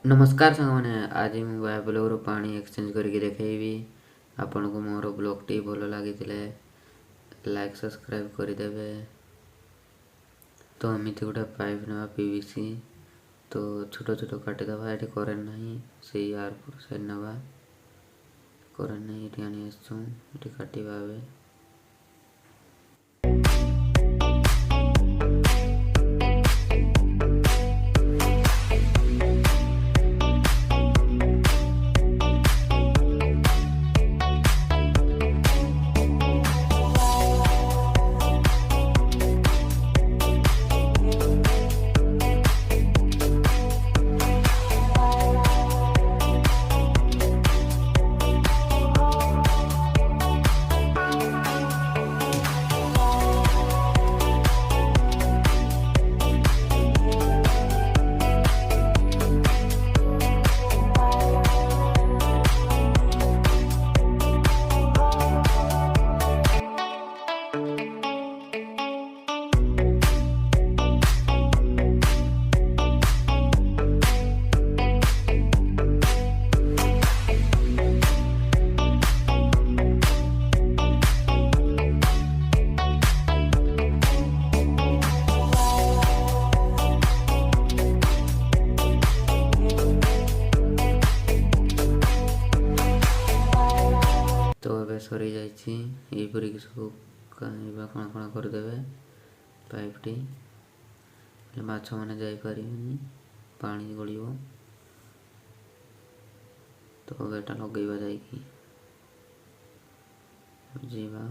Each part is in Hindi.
नमस्कार सांगने आज मुझे ब्लॉग पानी एक्सचेंज करके देखी आपण को मोर ब्लॉग टी भल लगी लाइक सब्सक्राइब करदे। तो एमती गोटे पाइप ना पीवीसी तो छोट छोट काटिदबा ये करेन्ट ना से यार साइड ना करेन्ट ना ये आनी आसुँ काटा ए तो ए सरी जापरी सब कण कण करदे पाइपटी माछ मैंने जापर पानी गल तो एटा लगेगा जा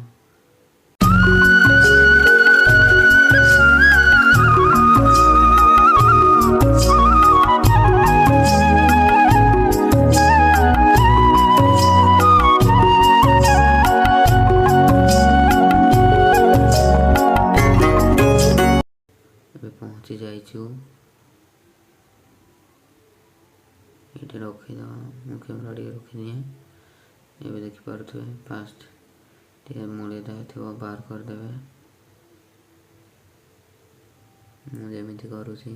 पहुँची जाइछु ये रखीद कैमेरा टे रखी दिए देखिपे फास्ट टे मूल्य थो बाहर करदे मुझे करुँची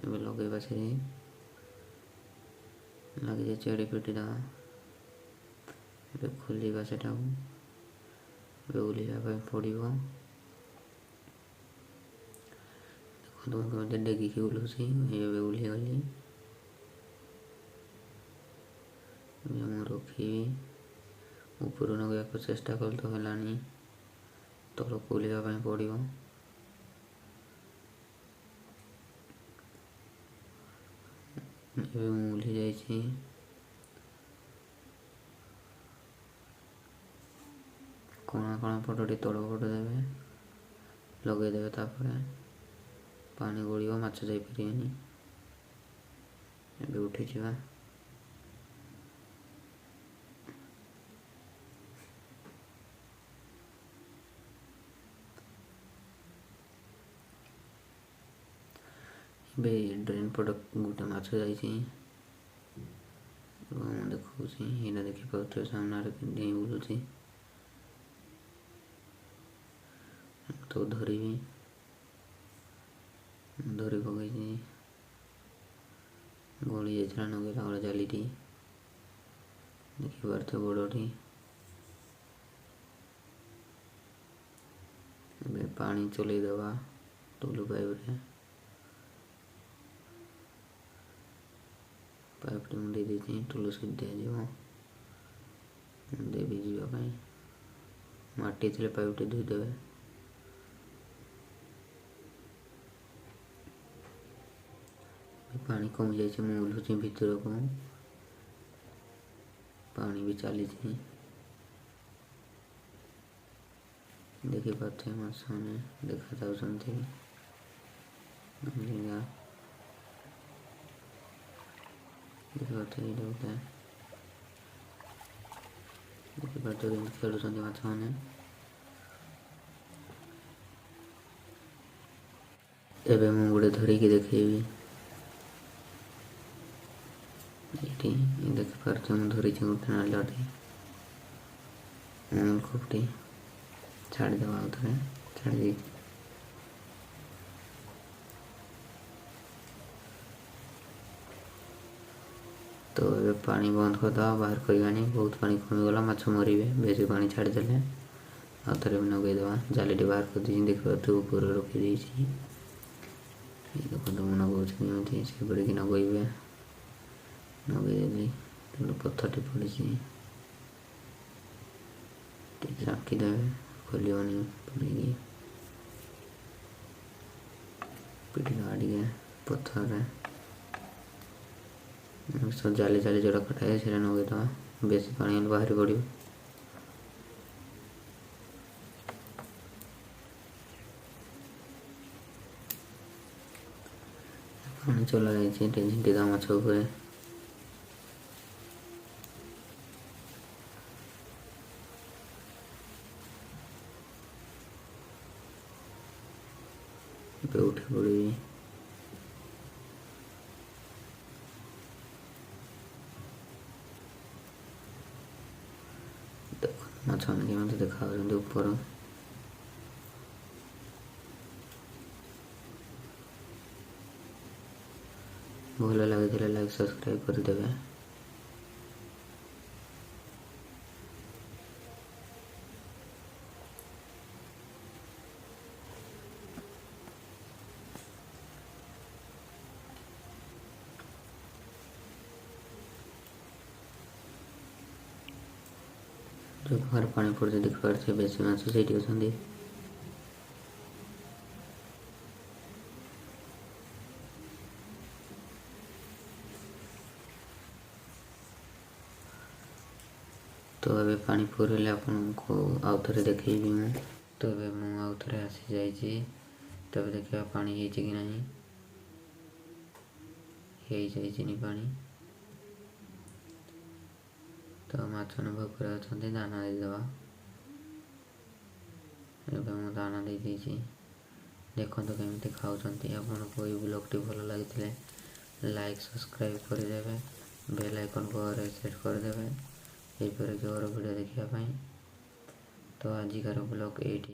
लगे से लगी जाए चेड़ी पेटी दवा खोलिबा से ओल्हाइबा पड़ो देखो डेगिकी ओल्लुची ओल्हे गली रखी ऊपर नगैया चेष्टा कल तो है तलक ओल्हाइबा पड़ो ओल्हि जाइछि कणा कणा पटटी तल पट देवे लगेदेवे पानी गड़ो माछ जापर उठी जा ड्रेन पट गोटे माछ जा देखा यहाँ देखिपे सामने डेई बुलूची तो धरी पकई गली जाता नगेला गला जालीटी देखिपार बड़टी पानी चल दबा टुलु पाइप मुंडे दी टुलु सीट दिज्व देवी जावाई माटी थे पाइपटी धोईदे पानी कमी जाए मुझे ओल्लुची भितर को पानी भी चली देखिपे माछ मैंने देखा देखिपे देखिपे खेलुंट माछ मैंने एवं मुझे गोटे धरिकी देखेबी ये देखिपार धरी गोटे नालाटी मूलकपटी ଛାଡ଼ିଦେବା ଆଉ ଥରେ ଛାଡ଼ି तो ये पानी बंद करदे बाहर करवानी बहुत पानी कमीगला माछ मरवे बेसी पानी छाड़देले आ थे भी नगेदेवा जालीटे बाहर कर दी देखा तो ऊपर रखी देखो तो नगौती से कि नगेबे नगेदेली पत्थर पड़ी झाँकीदेवे खोलनी पड़ी पिटी गाड़ी पत्थर सब जाली जाली जोड़ा कटाए से नगेदवा बेसी पानी बाहरी पड़ो पानी चला जाए झिंटी दा माछ उपर उठे पड़ी माछ मत देखा ऊपर भल लगे लाइक सब्सक्राइब करदेवे जो बाहर पानी पड़ते देख पारे बेसी माछ से अच्छा तो अबे पानी पूरे आपको आउ थे देखी मुझे तो अबे मुझे आउ थे आसी जाइए तब देखा पानी है कि नहीं नहीं पानी तो माछ भोकर अच्छा दाना देदेवा एवं दाना दे देखो तो केमी खाऊँ आपको ये ब्लॉग भल लगी लाइक सब्सक्राइब करदेवे बेल आइकन को सेट करदेवे यहीपर कि और वीडियो देखापी तो आजिकार ब्लॉग ये।